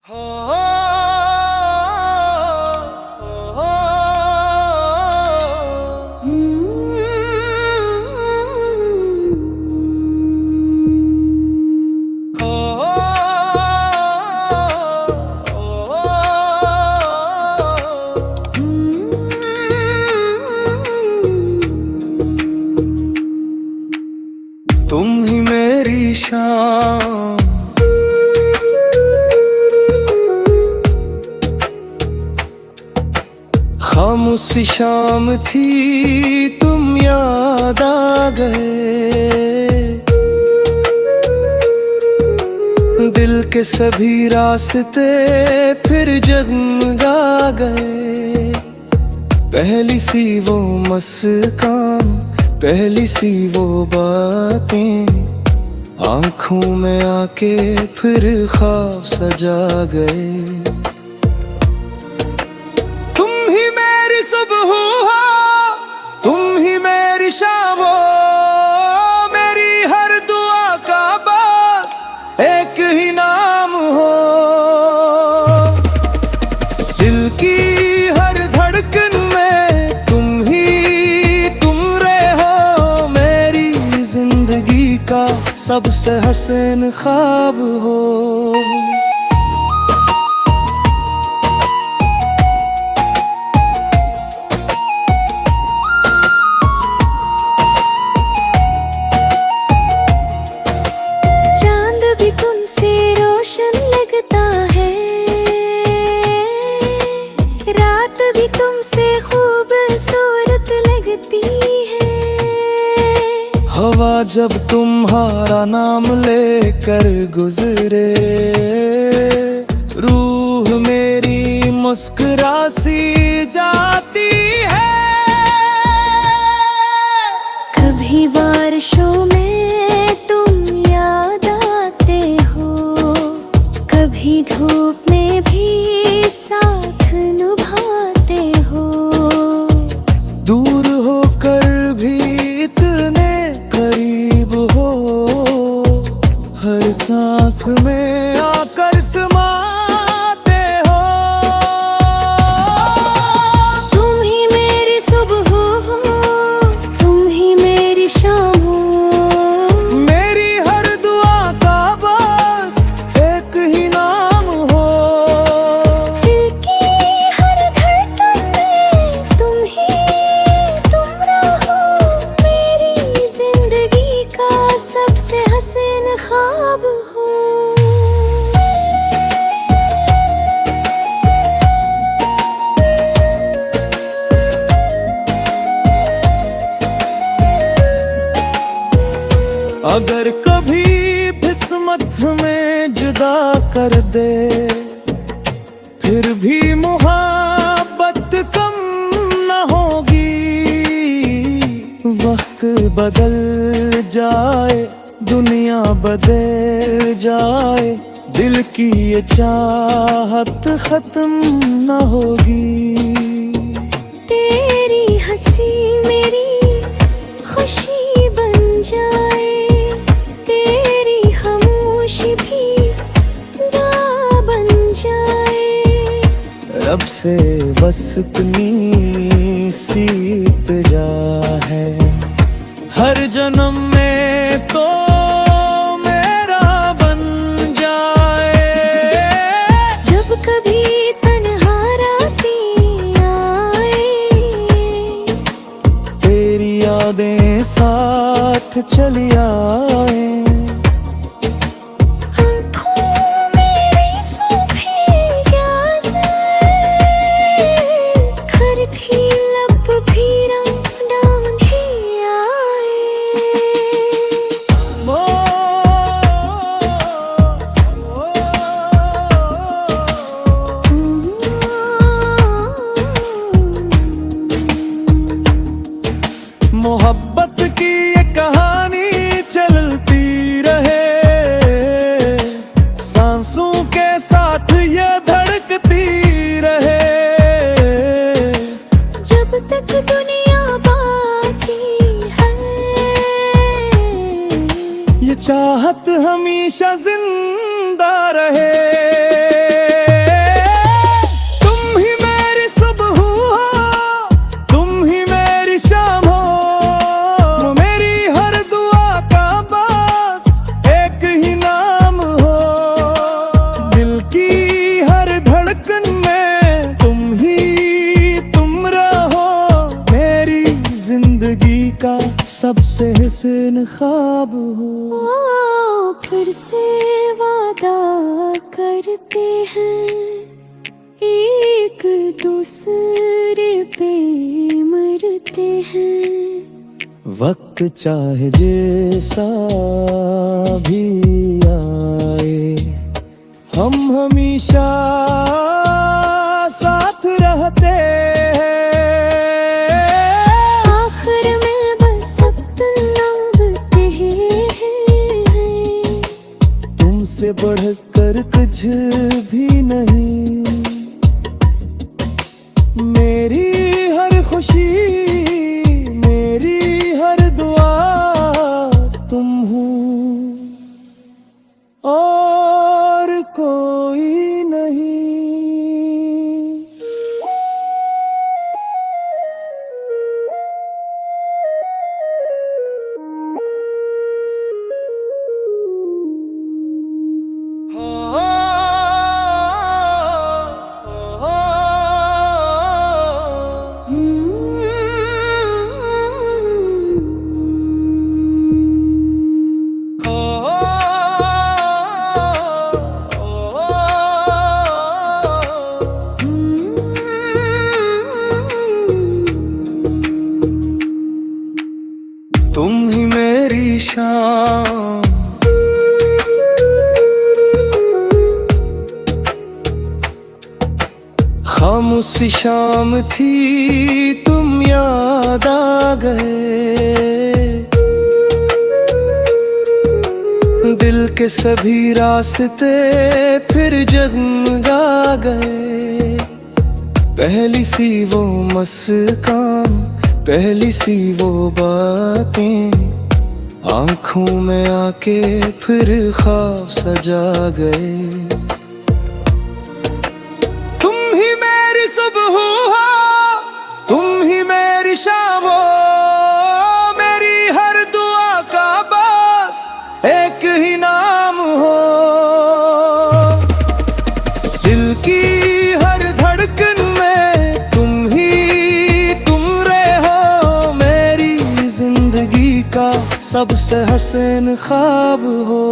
तुम ही मेरी शाम, खामोशी शाम थी, तुम याद आ गए। दिल के सभी रास्ते फिर जगमगा गए। पहली सी वो मुस्कान, पहली सी वो बातें, आंखों में आके फिर ख्वाब सजा गए। तुम ही मेरी सुबह हो, तुम ही मेरी शाम हो, मेरी हर दुआ का बस एक ही नाम हो। दिल की हर धड़कन में तुम रहे हो, मेरी जिंदगी का सबसे हसीन ख्वाब हो। चांद भी तुमसे रोशन लगता है, रात भी तुमसे खूबसूरत लगती है। हवा जब तुम्हारा नाम लेकर गुजरे, रूह मेरी मुस्कुरा सी जाती है। कभी बारिशों में तुम याद आते हो, कभी धूप में भी साथ निभाते हो। दूर होकर भी इतने करीब हो, हर सांस में आकर समाते हो। तुम ही मेरी सुबह हो, तुम ही मेरी शाम हो, मेरी हर दुआ का बस एक ही नाम हो। दिल की हर धड़कन में तुम रहो, मेरी जिंदगी का सबसे हसीन ख्वाब हो। अगर कभी किस्मत में जुदा कर दे, फिर भी मोहब्बत कम न होगी। वक्त बदल जाए, दुनिया बदल जाए, दिल की ये चाहत खत्म न होगी। तेरी हंसी मेरी खुशी बन जाए, तेरी खामोशी भी दुआ बन जाए। रब से बस इतनी सी इल्तिजा है, हर जन्म में तो मेरा बन जाए। जब कभी तन्हा रातें आए, तेरी यादें साथ चली आए। मोहब्बत की ये कहानी चलती रहे, सांसों के साथ ये धड़कती रहे। जब तक दुनिया बाकी है, ये चाहत हमेशा जिंदा रहे। हसीन ख्वाब हो। फिर से वादा करते हैं, एक दूसरे पे मरते हैं। वक्त चाहे जैसा भी आए, हम हमेशा साथ रहते हैं। आखिर में बस अपना हैं, तुमसे बढ़कर कुछ भी नहीं। मेरी हर खुशी, मेरी हर दुआ तुम हो, और कोई नहीं। तुम ही मेरी शाम, खामोशी शाम थी, तुम याद आ गए। दिल के सभी रास्ते फिर जगमगा गए। पहली सी वो मुस्कान, पहली सी वो बातें, आंखों में आके फिर ख्वाब सजा गए। तुम ही मेरी सुबह हो, तुम ही मेरी शाम हो, मेरी हर दुआ का बस एक ही नाम हो। दिल की हर धड़कन में तुम रहे हो, मेरी जिंदगी का सबसे हसीन ख्वाब हो।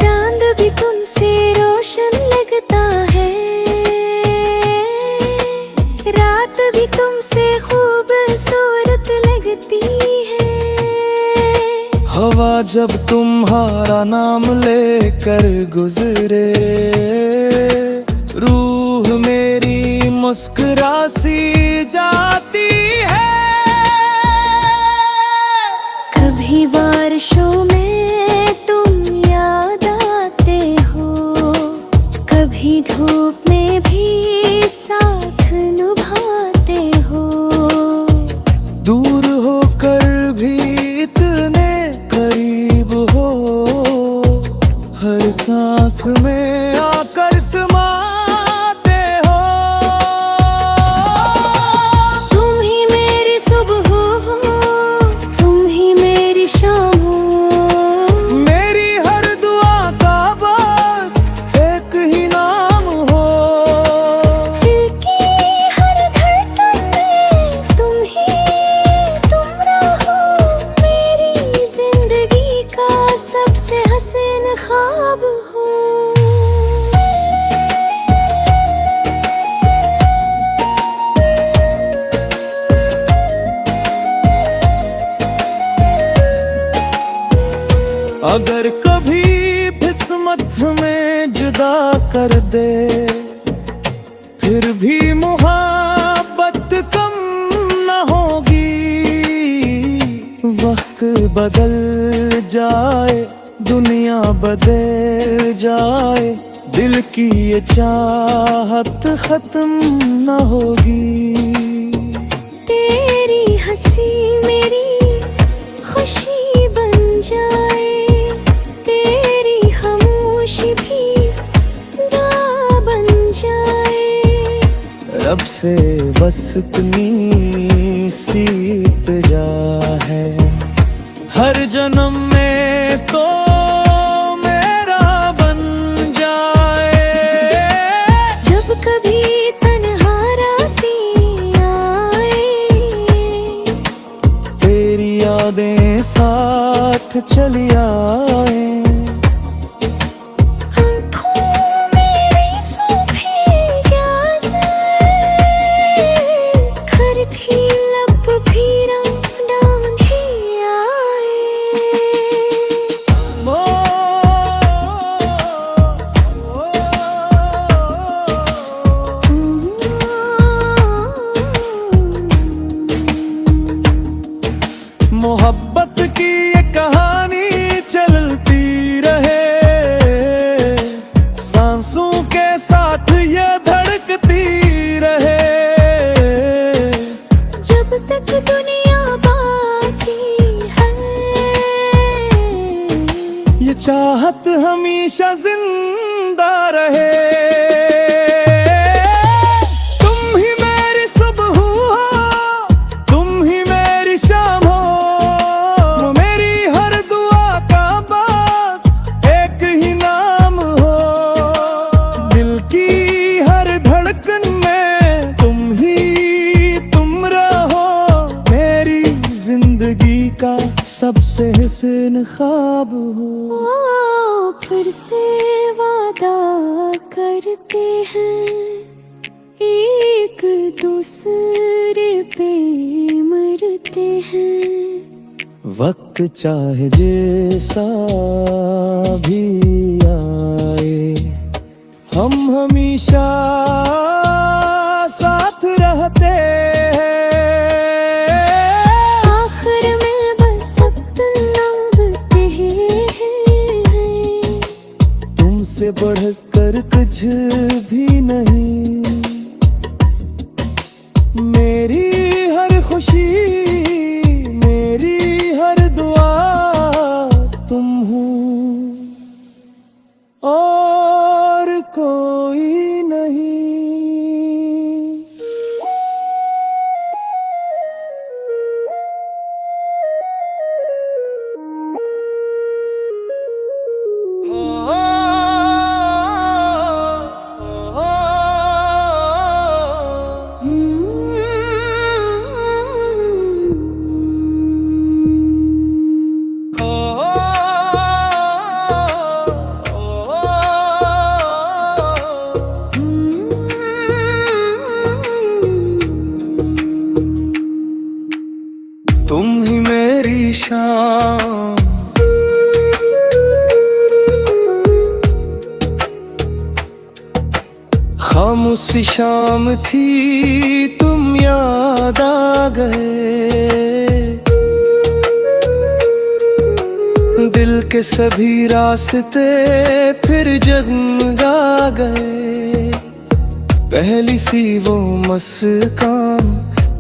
चांद भी तुमसे रोशन लगता है, रात भी तुमसे खूबसूरत लगती है। हवा जब तुम्हारा नाम लेकर गुजरे, रूह मेरी मुस्कुरा सी जाती है। कभी बारिशों में तुम याद आते हो, कभी धूप में भी साथ निभाते हो। दूर होकर भी इतने करीब हो, हर सांस में आकर समाते हो। तुम ही मेरी सुबह हो, तुम ही मेरी शाम हो, मेरी हर दुआ का बस एक ही नाम हो। दिल की हर धड़कन में तुम रहो, मेरी जिंदगी का सबसे हसीन ख्वाब हो। अगर कभी किस्मत में जुदा कर दे, फिर भी मोहब्बत कम न होगी। वक्त बदल जाए, दुनिया बदल जाए, दिल की ये चाहत खत्म न होगी। तेरी हंसी मेरी खुशी बन जाए, तेरी खामोशी भी दुआ बन जाए। रब से बस इतनी सी इल्तिजा है, हर जन्म में तो यादें साथ चली आए। मोहब्बत की ये कहानी चलती रहे, सांसों के साथ ये धड़कती रहे। जब तक दुनिया बाकी है, ये चाहत हमेशा जिंदा रहे। का सबसे हसीन ख्वाब हो। फिर से वादा करते हैं, एक दूसरे पे मरते हैं। वक्त चाहे जैसा भी आए, हम हमेशा साथ रहते हैं। से बढ़कर कुछ भी नहीं, मेरी हर खुशी, मेरी हर दुआ तुम हो और कोई नहीं। तुम ही मेरी शाम, खामोशी शाम थी, तुम याद आ गए। दिल के सभी रास्ते फिर जगमगा गए। पहली सी वो मुस्कान,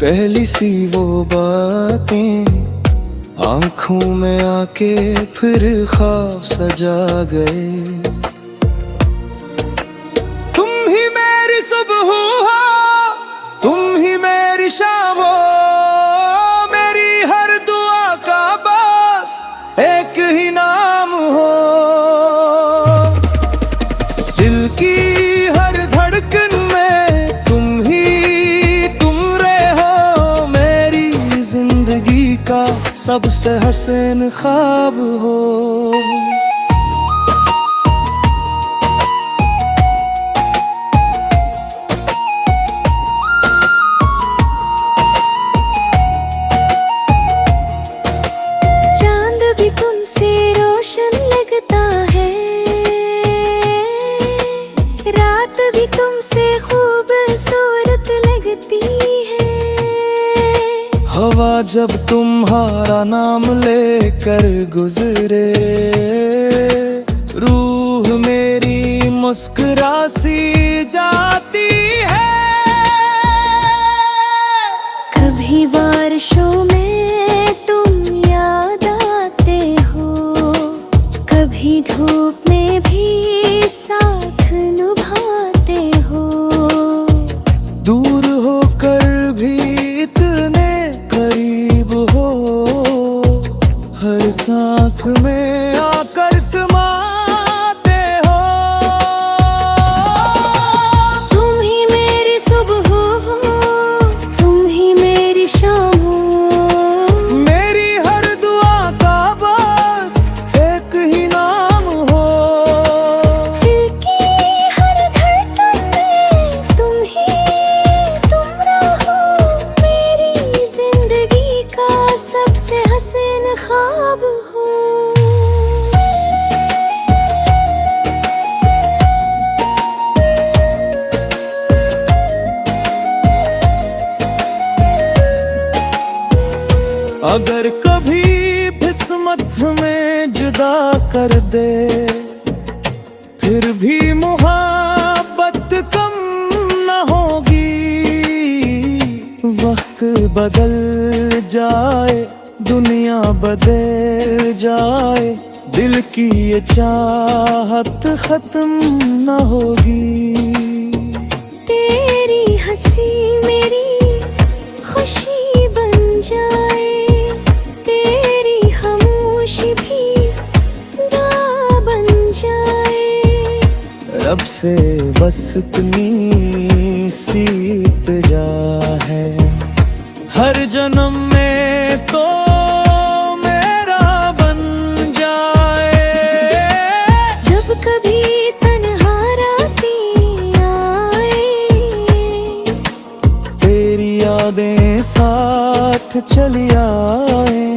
पहली सी वो बातें, आंखों में आके फिर ख्वाब सजा गए। तुम ही मेरी सुबह हो, तुम ही मेरी शाम हो, मेरी हर दुआ का बस एक ही नाम हो। दिल की हर धड़कन में तुम ही का सबसे हसीन ख्वाब हो। चांद भी तुमसे रोशन लगता है, रात भी तुमसे खूबसूरत लगती है। हवा जब तुम्हारा नाम लेकर गुजरे, रूह मेरी मुस्कुरा सी जाती है। कभी बारिशों में तुम याद आते हो, कभी धूप में भी साथ निभाते हो। दूर होकर भी इतने करीब हो, हर सांस में आकर समाते हो। तुम ही मेरी अगर कभी किस्मत में जुदा कर दे, फिर भी मोहब्बत कम न होगी। वक्त बदल जाए, दुनिया बदल जाए, दिल की ये चाहत खत्म न होगी। तेरी हंसी मेरी खुशी बन जाए, तेरी खामोशी भी दुआ बन जाए। रब से बस इतनी सी इल्तिजा है, हर जन्म में तो मेरा बन जाए। जब कभी तन्हा रातें आए, तेरी यादें साथ चली आए।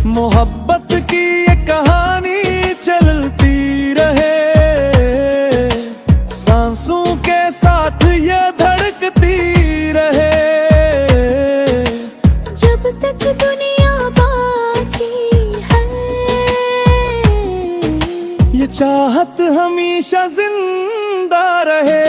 मोहब्बत की ये कहानी चलती रहे, सांसों के साथ ये धड़कती रहे। जब तक दुनिया बाकी है, ये चाहत हमेशा जिंदा रहे।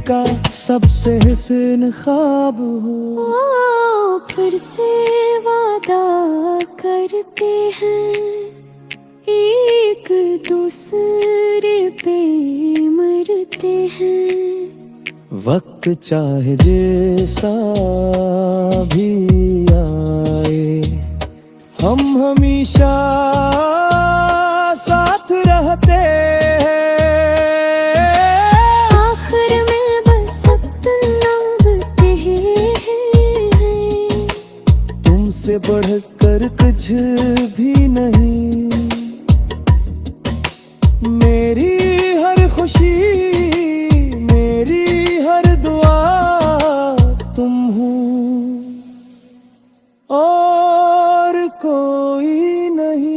का सबसे हसीन ख्वाब हो। फिर से वादा करते हैं, एक दूसरे पे मरते हैं। वक्त चाहे जैसा भी आए, हम हमेशा साथ रहते हैं। से बढ़कर कुछ भी नहीं, मेरी हर खुशी, मेरी हर दुआ तुम हो और कोई नहीं।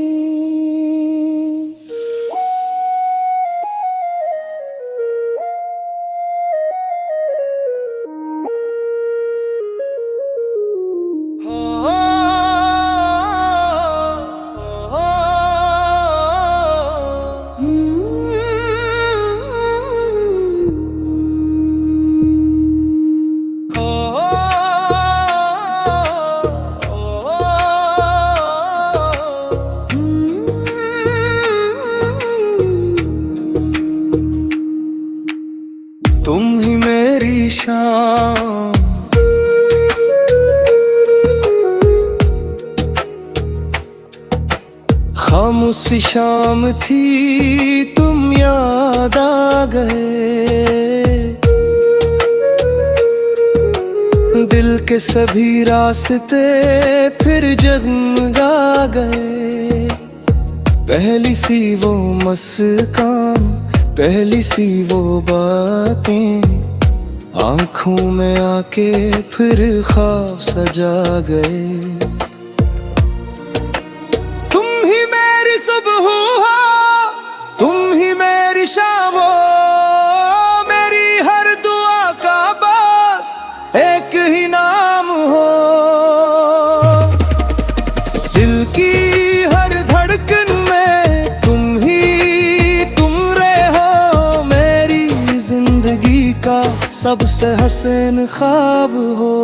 तुम ही मेरी शाम, खामोशी शाम थी, तुम याद आ गए। दिल के सभी रास्ते फिर जगमगा गए। पहली सी वो मुस्कान, पहली सी वो बातें, आंखों में आके फिर ख्वाब सजा गए। तुम ही मेरी सुबह हो, तुम ही मेरी शाम हो, मेरी हर दुआ का बस एक ही नाम हो। दिल की हर धड़कन में तुम रहे हो, मेरी जिंदगी का सबसे हसीन ख्वाब हो।